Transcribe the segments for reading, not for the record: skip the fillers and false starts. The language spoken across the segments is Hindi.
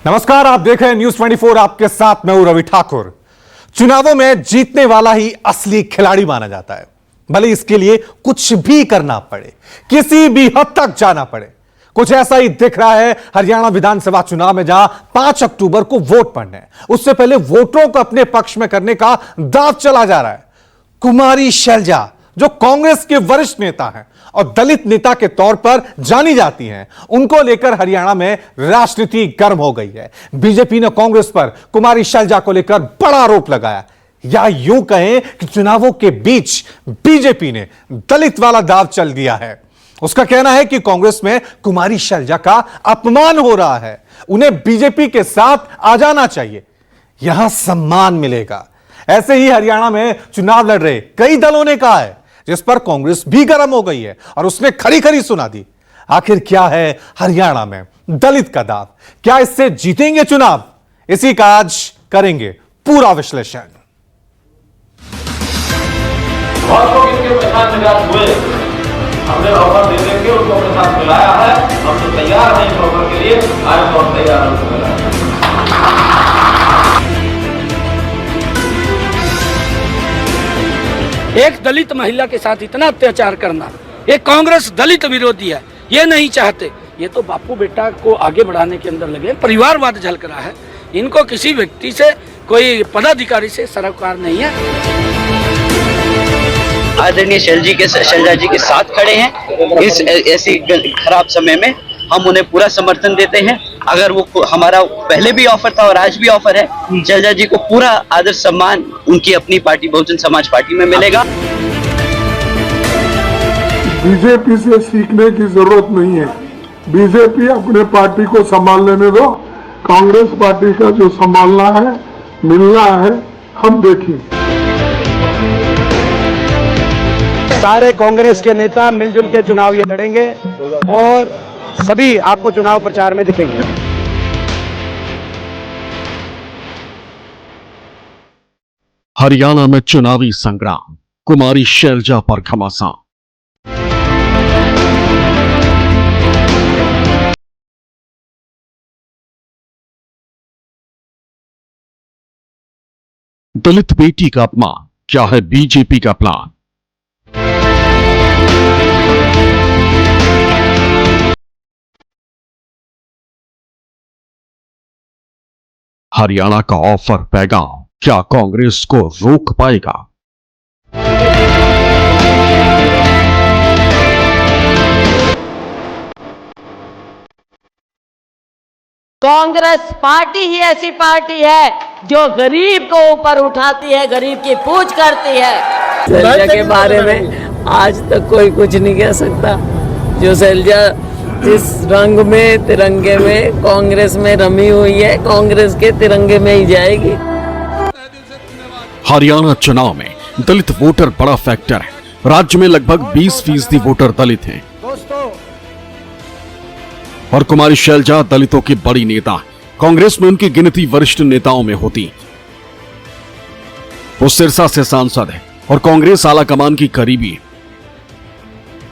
नमस्कार, आप देख रहे हैं न्यूज 24। आपके साथ मैं हूं रवि ठाकुर। चुनावों में जीतने वाला ही असली खिलाड़ी माना जाता है, भले इसके लिए कुछ भी करना पड़े, किसी भी हद तक जाना पड़े। कुछ ऐसा ही दिख रहा है हरियाणा विधानसभा चुनाव में, जहां 5 अक्टूबर को वोट पड़ने हैं। उससे पहले वोटरों को अपने पक्ष में करने का दांव चला जा रहा है। कुमारी शैलजा, जो कांग्रेस के वरिष्ठ नेता हैं और दलित नेता के तौर पर जानी जाती हैं, उनको लेकर हरियाणा में राजनीति गर्म हो गई है। बीजेपी ने कांग्रेस पर कुमारी शैलजा को लेकर बड़ा आरोप लगाया, या यूं कहें कि चुनावों के बीच बीजेपी ने दलित वाला दांव चल दिया है। उसका कहना है कि कांग्रेस में कुमारी शैलजा का अपमान हो रहा है, उन्हें बीजेपी के साथ आ जाना चाहिए, यहां सम्मान मिलेगा। ऐसे ही हरियाणा में चुनाव लड़ रहे कई दलों ने कहा है, जिस पर कांग्रेस भी गर्म हो गई है और उसने खरी खरी सुना दी। आखिर क्या है हरियाणा में दलित का दांव? क्या इससे जीतेंगे चुनाव? इसी का आज करेंगे पूरा विश्लेषण। बहुत लोग इनके पहचान निराश हुए, हमने ऑफर दे देंगे उनको अपने साथ मिलाया है। हम तो तैयार हैं इस ऑफर के लिए, आज बहुत तैयार हैं। एक दलित महिला के साथ इतना अत्याचार करना, ये कांग्रेस दलित विरोधी है, ये नहीं चाहते। ये तो बापू बेटा को आगे बढ़ाने के अंदर लगे, परिवारवाद झलक रहा है। इनको किसी व्यक्ति से, कोई पदाधिकारी से सरोकार नहीं है। आदरणीय शैलजा जी के साथ खड़े हैं। इस ऐसी खराब समय में हम उन्हें पूरा समर्थन देते हैं। अगर वो हमारा पहले भी ऑफर था और आज भी ऑफर है, शैलजा जी को पूरा आदर सम्मान उनकी अपनी पार्टी बहुजन समाज पार्टी में मिलेगा। बीजेपी से सीखने की जरूरत नहीं है। बीजेपी अपने पार्टी को संभाल लेने दो, कांग्रेस पार्टी का जो संभालना है, मिलना है, हम देखें। सारे कांग्रेस के नेता मिलजुल के चुनाव ये लड़ेंगे और सभी आपको चुनाव प्रचार में दिखेंगे। हरियाणा में चुनावी संग्राम, कुमारी शैलजा पर घमासान। दलित बेटी का अपमान, क्या है बीजेपी का प्लान? हरियाणा का ऑफर पैगाम क्या कांग्रेस को रोक पाएगा? कांग्रेस पार्टी ही ऐसी पार्टी है जो गरीब को ऊपर उठाती है, गरीब की पूछ करती है। शैलजा के बारे में आज तक कोई कुछ नहीं कह सकता। जो शैलजा जिस रंग में, तिरंगे में कांग्रेस में रमी हुई है, कांग्रेस के तिरंगे में ही जाएगी। हरियाणा चुनाव में दलित वोटर बड़ा फैक्टर है। राज्य में लगभग 20% वोटर दलित हैं और कुमारी शैलजा दलितों की बड़ी नेता। कांग्रेस में उनकी गिनती वरिष्ठ नेताओं में होती। वो सिरसा से सांसद है और कांग्रेस आला कमान की करीबी है।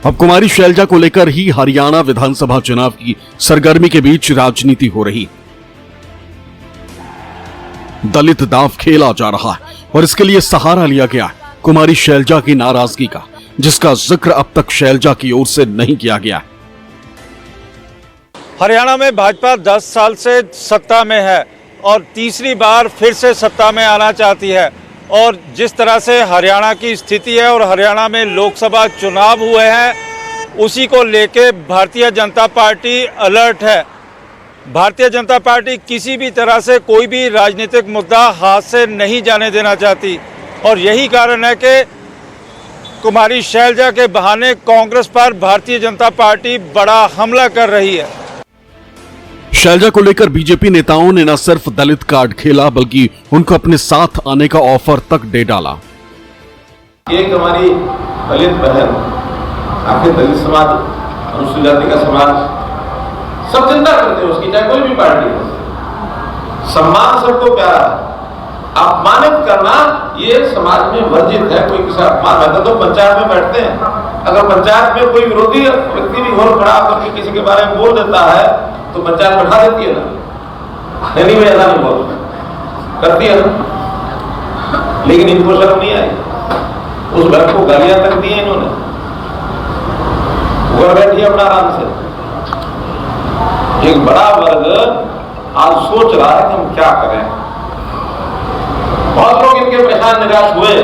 अब कुमारी शैलजा को लेकर ही हरियाणा विधानसभा चुनाव की सरगर्मी के बीच राजनीति हो रही। दलित दांव खेला जा रहा है और इसके लिए सहारा लिया गया कुमारी शैलजा की नाराजगी का, जिसका जिक्र अब तक शैलजा की ओर से नहीं किया गया। हरियाणा में भाजपा 10 साल से सत्ता में है और तीसरी बार फिर से सत्ता में आना चाहती है। और जिस तरह से हरियाणा की स्थिति है और हरियाणा में लोकसभा चुनाव हुए हैं, उसी को लेके भारतीय जनता पार्टी अलर्ट है। भारतीय जनता पार्टी किसी भी तरह से कोई भी राजनीतिक मुद्दा हाथ से नहीं जाने देना चाहती और यही कारण है कि कुमारी शैलजा के बहाने कांग्रेस पर भारतीय जनता पार्टी बड़ा हमला कर रही है। शैलजा को लेकर बीजेपी नेताओं ने न सिर्फ दलित कार्ड खेला, बल्कि उनको अपने साथ आने का ऑफर तक दे डाला। एक हमारी दलित बहन, आखिर दलित समाज, अनुसूचित जाति का समाज सब चिंता करते हैं उसकी, चाहे कोई भी पार्टी हो। सम्मान सबको प्यारा है, अपमानित करना ये समाज में वर्जित है। कोई किसी अपमान रहता तो पंचायत में बैठते हैं। अगर पंचायत में कोई विरोधी व्यक्ति भी घोर खड़ा करके किसी के बारे में बोल देता है तो पंचायत बैठा देती है ना। नहीं मैं ऐसा नहीं बोलूँ, करती है ना, लेकिन इनको शर्म नहीं आई। उस वर्ग को गालियां तक दी हैं इन्होंने, घर बैठी अपना आराम से। एक बड़ा वर्ग आज सोच रहा है कि हम क्या करें। बहुत लोग इनके परेशान निराश हुए,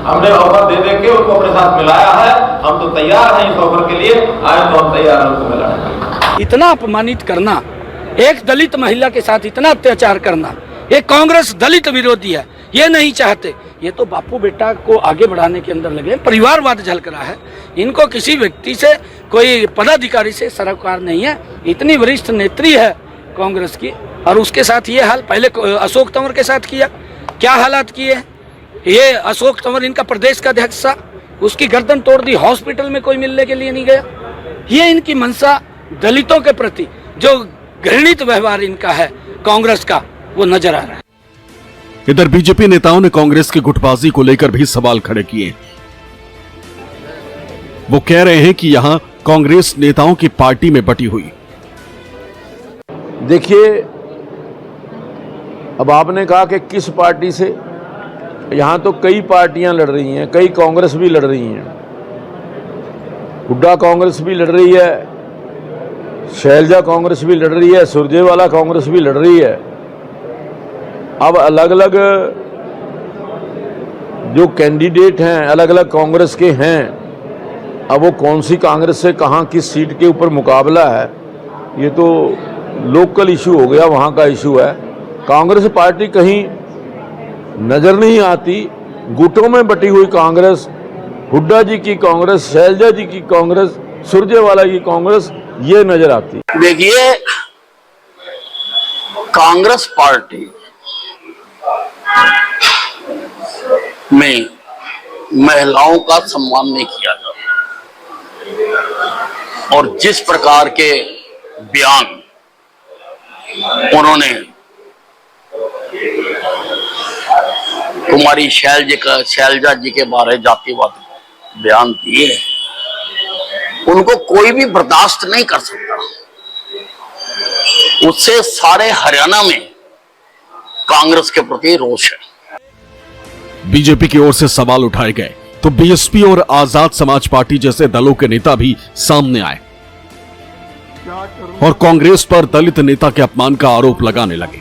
हमने ऑफर दे दे के उनको अपने साथ मिलाया है। हम तो तैयार हैं इस ऑफर के लिए, आए तो हम तैयार हैं उनको मिलाने के लिए। इतना अपमानित करना, एक दलित महिला के साथ इतना अत्याचार करना, एक कांग्रेस दलित विरोधी है, ये नहीं चाहते। ये तो बापू बेटा को आगे बढ़ाने के अंदर लगे, परिवारवाद झलक रहा है। इनको किसी व्यक्ति से, कोई पदाधिकारी से सरोकार नहीं है। इतनी वरिष्ठ नेत्री है कांग्रेस की, और उसके साथ ये हाल। पहले अशोक तंवर के साथ किया, क्या हालात किए। ये अशोक तंवर इनका प्रदेश का अध्यक्ष था, उसकी गर्दन तोड़ दी, हॉस्पिटल में कोई मिलने के लिए नहीं गया। ये इनकी मंशा दलितों के प्रति जो घृणित व्यवहार इनका है कांग्रेस का, वो नजर आ रहा है। इधर बीजेपी नेताओं ने कांग्रेस की गुटबाजी को लेकर भी सवाल खड़े किए। वो कह रहे हैं कि यहां कांग्रेस नेताओं की पार्टी में बटी हुई। देखिए, अब आपने कहा कि किस पार्टी से, यहां तो कई पार्टियां लड़ रही हैं, कई कांग्रेस भी लड़ रही हैं। हुड्डा कांग्रेस भी लड़ रही है, शैलजा कांग्रेस भी लड़ रही है, सुरजेवाला कांग्रेस भी लड़ रही है। अब अलग अलग जो कैंडिडेट हैं, अलग अलग कांग्रेस के हैं, अब वो कौन सी कांग्रेस से कहां किस सीट के ऊपर मुकाबला है, ये तो लोकल इशू हो गया, वहां का इशू है। कांग्रेस पार्टी कहीं नजर नहीं आती। गुटों में बटी हुई कांग्रेस, हुड्डा जी की कांग्रेस, शैलजा जी की कांग्रेस, सुरजेवाला की कांग्रेस, ये नजर आती। देखिए, कांग्रेस पार्टी में महिलाओं का सम्मान नहीं किया जाता, और जिस प्रकार के बयान उन्होंने कुमारी शैलजा जी के बारे जातिवाद बयान दिए, उनको कोई भी बर्दाश्त नहीं कर सकता। उससे सारे हरियाणा में कांग्रेस के प्रति रोष है। बीजेपी की ओर से सवाल उठाए गए तो बीएसपी और आजाद समाज पार्टी जैसे दलों के नेता भी सामने आए और कांग्रेस पर दलित नेता के अपमान का आरोप लगाने लगे।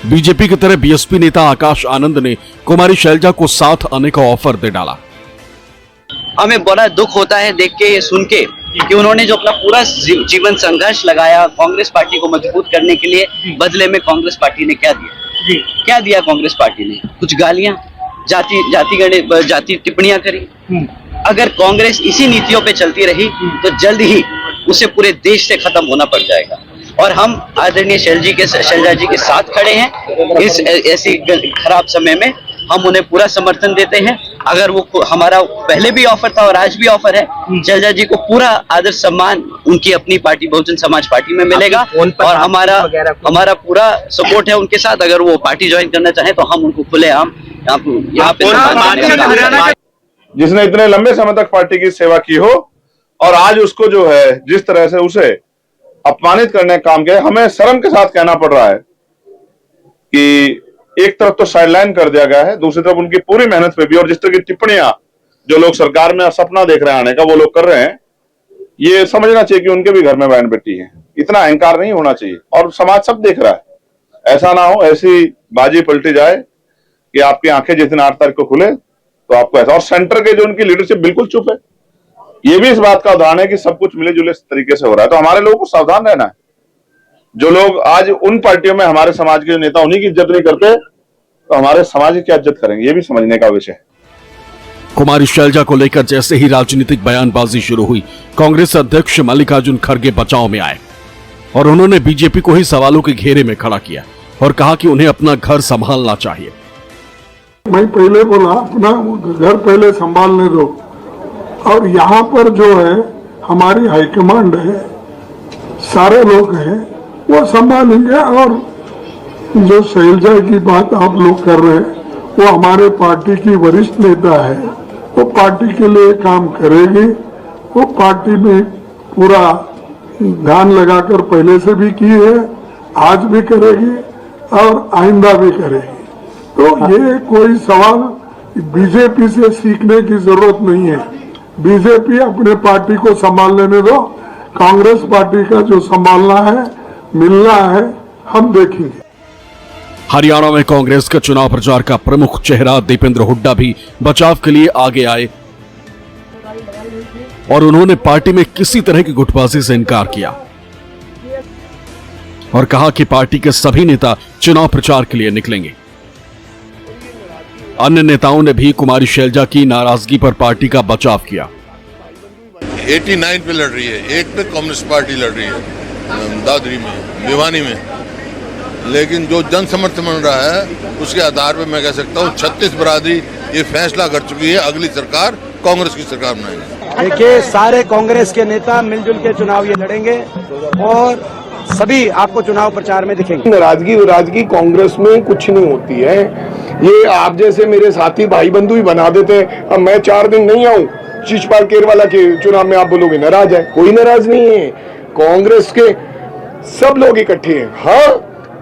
बीजेपी की तरह बीएसपी नेता आकाश आनंद ने कुमारी शैलजा को साथ आने का ऑफर दे डाला। हमें बड़ा दुख होता है देख के, ये सुन के, कि उन्होंने जो अपना पूरा जीवन संघर्ष लगाया कांग्रेस पार्टी को मजबूत करने के लिए, बदले में कांग्रेस पार्टी ने क्या दिया? क्या दिया कांग्रेस पार्टी ने? कुछ गालियां, जाति टिप्पणियां करी। अगर कांग्रेस इसी नीतियों पे चलती रही तो जल्द ही उसे पूरे देश से खत्म होना पड़ जाएगा। और हम आदरणीय शैलजा जी के साथ खड़े हैं। इस ऐसी खराब समय में हम उन्हें पूरा समर्थन देते हैं। अगर वो हमारा पहले भी ऑफर था और आज भी ऑफर है, शैलजा जी को पूरा आदर सम्मान उनकी अपनी पार्टी बहुजन समाज पार्टी में मिलेगा, और हमारा पूरा सपोर्ट है उनके साथ। अगर वो पार्टी ज्वाइन करना चाहे तो हम उनको खुलेआम यहाँ पे। जिसने इतने लंबे समय तक पार्टी की सेवा की हो और आज उसको जो है जिस तरह से उसे अपमानित करने का काम किया, हमें शर्म के साथ कहना पड़ रहा है कि एक तरफ तो साइडलाइन कर दिया गया है, दूसरी तरफ उनकी पूरी मेहनत पे भी, और जिस तरह की टिप्पणियां जो लोग सरकार में सपना देख रहे हैं आने का, वो लोग कर रहे हैं, ये समझना चाहिए कि उनके भी घर में बहन बेटी है। इतना अहंकार नहीं होना चाहिए, और समाज सब देख रहा है। ऐसा ना हो ऐसी बाजी पलटी जाए कि आपकी आंखें जिस दिन 8 तारीख को खुले तो आपको ऐसा। और सेंटर के जो उनकी लीडरशिप बिल्कुल चुप है, ये भी इस बात का उदाहरण है कि सब कुछ मिले जुले तरीके से हो रहा है। तो हमारे लोगों को सावधान रहना है। जो लोग आज उन पार्टियों में हमारे समाज के नेता उन्हीं की इज्जत नहीं करते, तो हमारे समाज की क्या इज्जत करेंगे, ये भी समझने का विषय है। कुमारी शैलजा को लेकर जैसे ही राजनीतिक बयानबाजी शुरू हुई, कांग्रेस अध्यक्ष मल्लिकार्जुन खड़गे बचाव में आए और उन्होंने बीजेपी को ही सवालों के घेरे में खड़ा किया और कहा कि उन्हें अपना घर संभालना चाहिए। मैं पहले बोला अपना घर पहले संभालने दो, और यहाँ पर जो है हमारी हाईकमांड है, सारे लोग हैं, वो संभालेंगे। और जो शैलजा की बात आप लोग कर रहे हैं, वो हमारे पार्टी की वरिष्ठ नेता है, वो पार्टी के लिए काम करेगी, वो पार्टी में पूरा ध्यान लगाकर पहले से भी की है, आज भी करेगी और आइंदा भी करेगी। तो ये कोई सवाल बीजेपी से सीखने की जरूरत नहीं है। बीजेपी अपने पार्टी को संभाल लेने दो, कांग्रेस पार्टी का जो संभालना है, मिलना है, हम देखेंगे। हरियाणा में कांग्रेस का चुनाव प्रचार का प्रमुख चेहरा दीपेंद्र हुड्डा भी बचाव के लिए आगे आए और उन्होंने पार्टी में किसी तरह की गुटबाजी से इनकार किया और कहा कि पार्टी के सभी नेता चुनाव प्रचार के लिए निकलेंगे। अन्य नेताओं ने भी कुमारी शैलजा की नाराजगी पर पार्टी का बचाव किया। 89 पे लड़ रही है, 1 पे कम्युनिस्ट पार्टी लड़ रही है, दादरी में, भिवानी में, लेकिन जो जन समर्थन मिल रहा है उसके आधार पे मैं कह सकता हूँ 36 बरादरी ये फैसला कर चुकी है, अगली सरकार कांग्रेस की सरकार बनाएगी। देखिए, सारे कांग्रेस के नेता मिलजुल के चुनाव ये लड़ेंगे और सभी आपको चुनाव प्रचार में दिखेंगे। नाराजगी कांग्रेस में कुछ नहीं होती है। ये आप जैसे मेरे साथी भाई बंधु ही बना देते हैं। अब मैं 4 दिन नहीं आऊं शिशपाल केरवाला के चुनाव में, आप बोलोगे नाराज है। कोई नाराज नहीं है। कांग्रेस के सब लोग इकट्ठे हैं। हाँ,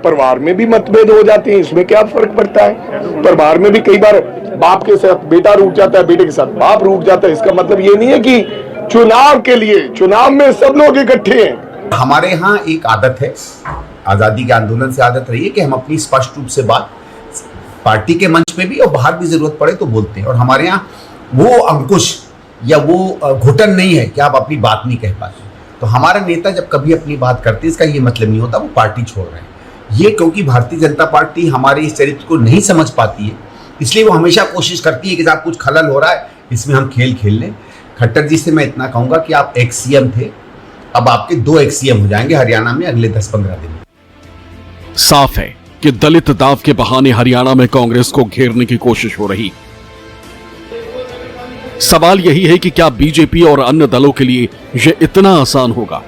परिवार में भी मतभेद हो जाते हैं, इसमें क्या फर्क पड़ता है। परिवार में भी कई बार बाप के साथ बेटा रूठ जाता है, बेटे के साथ बाप रूठ जाता है। इसका मतलब ये नहीं है कि चुनाव के लिए, चुनाव में सब लोग इकट्ठे हैं। हमारे यहाँ एक आदत है, आजादी के आंदोलन से आदत रही है कि हम अपनी स्पष्ट रूप से बात पार्टी के मंच पे भी और बाहर भी जरूरत पड़े तो बोलते हैं। और हमारे यहाँ वो अंकुश या वो घुटन नहीं है कि आप अपनी बात नहीं कह पाते। तो हमारा नेता जब कभी अपनी बात करते हैं, इसका ये मतलब नहीं होता वो पार्टी छोड़ रहे हैं। ये क्योंकि भारतीय जनता पार्टी हमारे इस चरित्र को नहीं समझ पाती है, इसलिए वो हमेशा कोशिश करती है कि जब कुछ खलल हो रहा है इसमें हम खेल लें। खट्टर जी से मैं इतना कहूंगा कि आप एक्स सीएम थे, अब आपके 2 एक्स सीएम हो जाएंगे हरियाणा में अगले 10-15 दिन में। साफ है कि दलित दाव के बहाने हरियाणा में कांग्रेस को घेरने की कोशिश हो रही। सवाल यही है कि क्या बीजेपी और अन्य दलों के लिए यह इतना आसान होगा?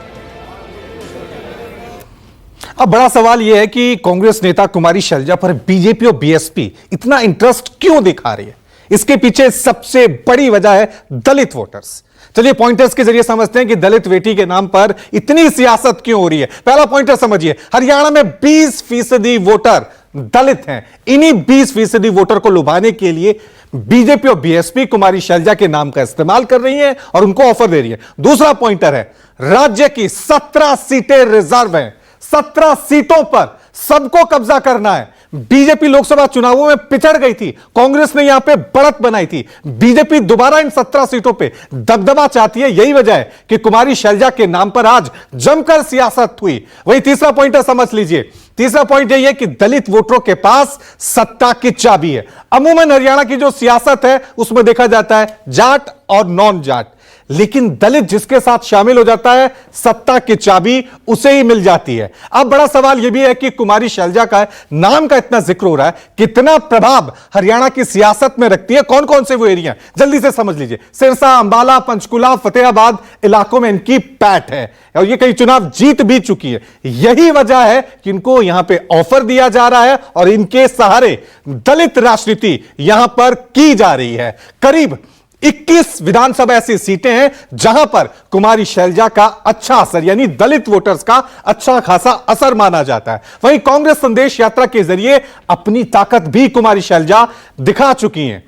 अब बड़ा सवाल यह है कि कांग्रेस नेता कुमारी शैलजा पर बीजेपी और बीएसपी इतना इंटरेस्ट क्यों दिखा रही है। इसके पीछे सबसे बड़ी वजह है दलित वोटर्स। चलिए पॉइंटर्स के जरिए समझते हैं कि दलित बेटी के नाम पर इतनी सियासत क्यों हो रही है। पहला पॉइंटर समझिए, हरियाणा में 20% वोटर दलित हैं। इन्हीं 20% वोटर को लुभाने के लिए बीजेपी और बीएसपी कुमारी शैलजा के नाम का इस्तेमाल कर रही है और उनको ऑफर दे रही है। दूसरा पॉइंटर है, राज्य की 17 सीटें रिजर्व हैं। 17 सीटों पर सबको कब्जा करना है। बीजेपी लोकसभा चुनावों में पिछड़ गई थी, कांग्रेस ने यहां पे बढ़त बनाई थी। बीजेपी दोबारा इन 17 सीटों पे दबदबा चाहती है। यही वजह है कि कुमारी शैलजा के नाम पर आज जमकर सियासत हुई। वही तीसरा पॉइंट समझ लीजिए। तीसरा पॉइंट यही है कि दलित वोटरों के पास सत्ता की चाबी है। अमूमन हरियाणा की जो सियासत है उसमें देखा जाता है जाट और नॉन जाट, लेकिन दलित जिसके साथ शामिल हो जाता है सत्ता की चाबी उसे ही मिल जाती है। अब बड़ा सवाल यह भी है कि कुमारी शैलजा का नाम का इतना जिक्र हो रहा है, कितना प्रभाव हरियाणा की सियासत में रखती है, कौन कौन से वो एरिया, जल्दी से समझ लीजिए। सिरसा, अंबाला, पंचकुला, फतेहाबाद इलाकों में इनकी पैठ है और ये कई चुनाव जीत भी चुकी है। यही वजह है कि इनको यहां पे ऑफर दिया जा रहा है और इनके सहारे दलित राजनीति यहां पर की जा रही है। करीब 21 विधानसभा ऐसी सीटें हैं जहां पर कुमारी शैलजा का अच्छा असर, यानी दलित वोटर्स का अच्छा खासा असर माना जाता है। वहीं कांग्रेस संदेश यात्रा के जरिए अपनी ताकत भी कुमारी शैलजा दिखा चुकी हैं।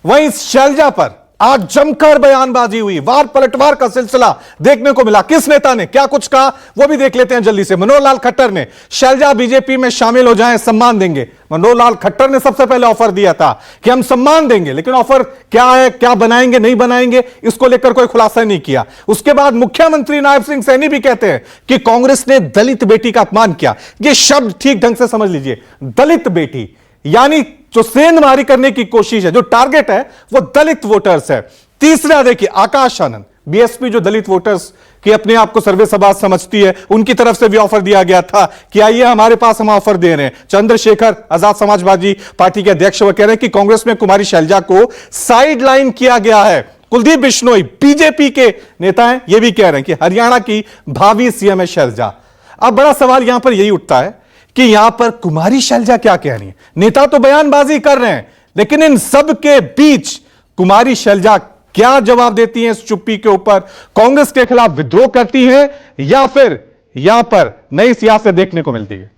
वहीं शैलजा पर आज जमकर बयानबाजी हुई, वार पलटवार का सिलसिला देखने को मिला। किस नेता ने क्या कुछ कहा वो भी देख लेते हैं जल्दी से। मनोहर लाल खट्टर ने शैलजा बीजेपी में शामिल हो जाएं, सम्मान देंगे। मनोहर लाल खट्टर ने सबसे पहले ऑफर दिया था कि हम सम्मान देंगे, लेकिन ऑफर क्या है, क्या बनाएंगे नहीं बनाएंगे, इसको लेकर कोई खुलासा नहीं किया। उसके बाद मुख्यमंत्री नायब सिंह सैनी भी कहते हैं कि कांग्रेस ने दलित बेटी का अपमान किया। यह शब्द ठीक ढंग से समझ लीजिए, दलित बेटी यानी जो सेंधमारी करने की कोशिश है, जो टारगेट है वो दलित वोटर्स है। तीसरा देखिए, आकाश आनंद, बीएसपी जो दलित वोटर्स की अपने आप को सर्वे सभा समझती है, उनकी तरफ से भी ऑफर दिया गया था कि आइए हमारे पास हम ऑफर दे रहे हैं। चंद्रशेखर आजाद समाजवादी पार्टी के अध्यक्ष वो कह रहे हैं कि कांग्रेस में कुमारी शैलजा को साइडलाइन किया गया है। कुलदीप बिश्नोई बीजेपी के नेता हैं, ये भी कह रहे हैं कि हरियाणा की भावी सीएम है शैलजा। अब बड़ा सवाल यहां पर यही उठता है कि यहां पर कुमारी शैलजा क्या कह रही है। नेता तो बयानबाजी कर रहे हैं, लेकिन इन सब के बीच कुमारी शैलजा क्या जवाब देती हैं इस चुप्पी के ऊपर? कांग्रेस के खिलाफ विद्रोह करती हैं या फिर यहां पर नई सियासत देखने को मिलती है?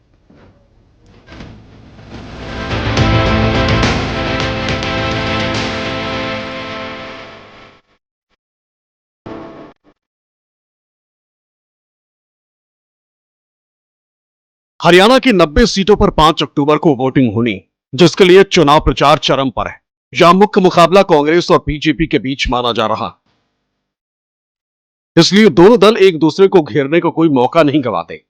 हरियाणा की 90 सीटों पर 5 अक्टूबर को वोटिंग होनी, जिसके लिए चुनाव प्रचार चरम पर है। यहां मुख्य मुकाबला कांग्रेस और बीजेपी के बीच माना जा रहा, इसलिए दोनों दल एक दूसरे को घेरने को कोई मौका नहीं गंवाते।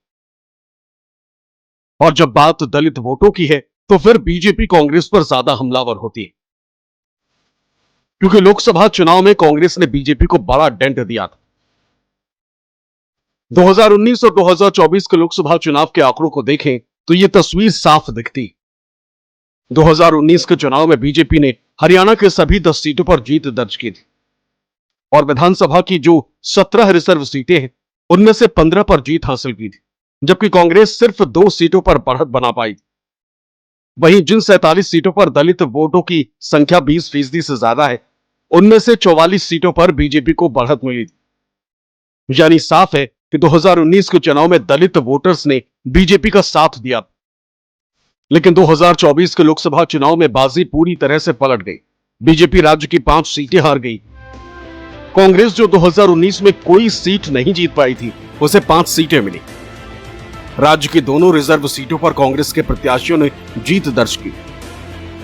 और जब बात दलित वोटों की है तो फिर बीजेपी कांग्रेस पर ज्यादा हमलावर होती है, क्योंकि लोकसभा चुनाव में कांग्रेस ने बीजेपी को बड़ा डेंट दिया था। 2019 और 2024 के लोकसभा चुनाव के आंकड़ों को देखें तो यह तस्वीर साफ दिखती। 2019 के चुनाव में बीजेपी ने हरियाणा के सभी 10 सीटों पर जीत दर्ज की थी और विधानसभा की जो 17 रिजर्व सीटें हैं उनमें से 15 पर जीत हासिल की थी, जबकि कांग्रेस सिर्फ 2 सीटों पर बढ़त बना पाई थी। वहीं जिन 47 सीटों पर दलित वोटों की संख्या 20% से ज्यादा है, उनमें से 44 सीटों पर बीजेपी को बढ़त मिली थी। यानी साफ है कि 2019 के चुनाव में दलित वोटर्स ने बीजेपी का साथ दिया, लेकिन 2024 के लोकसभा चुनाव में बाजी पूरी तरह से पलट गई। बीजेपी राज्य की 5 सीटें हार गई। कांग्रेस जो 2019 में कोई सीट नहीं जीत पाई थी, उसे 5 सीटें मिली। राज्य की दोनों रिजर्व सीटों पर कांग्रेस के प्रत्याशियों ने जीत दर्ज की।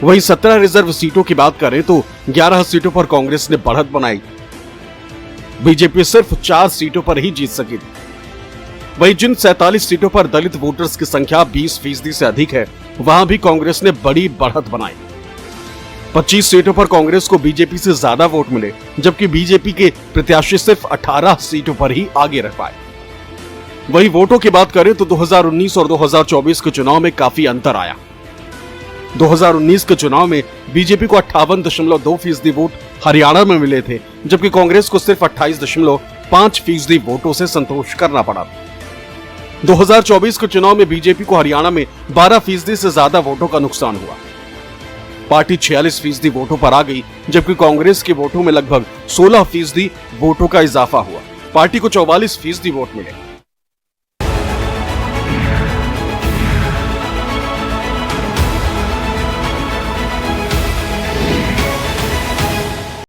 वहीं 17 रिजर्व सीटों की बात करें तो 11 सीटों पर कांग्रेस ने बढ़त बनाई। बीजेपी सिर्फ 4 सीटों पर ही जीत सकी थी। वहीं जिन 47 सीटों पर दलित वोटर्स की संख्या 20% से अधिक है, वहां भी कांग्रेस ने बड़ी बढ़त बनाई। 25 सीटों पर कांग्रेस को बीजेपी से ज्यादा वोट मिले, जबकि बीजेपी के प्रत्याशी सिर्फ 18 सीटों पर ही आगे रह पाए। वहीं वोटों की बात करें तो 2019 और 2024 के चुनाव में काफी अंतर आया। 2019 के चुनाव में बीजेपी को 58.2% वोट हरियाणा में मिले थे, जबकि कांग्रेस को सिर्फ 28.5% वोटों से संतोष करना पड़ा। 2024 के चुनाव में बीजेपी को हरियाणा में 12% से ज्यादा वोटों का नुकसान हुआ। पार्टी 46% वोटों पर आ गई, जबकि कांग्रेस के वोटों में लगभग 16% वोटों का इजाफा हुआ। पार्टी को 44% वोट मिले।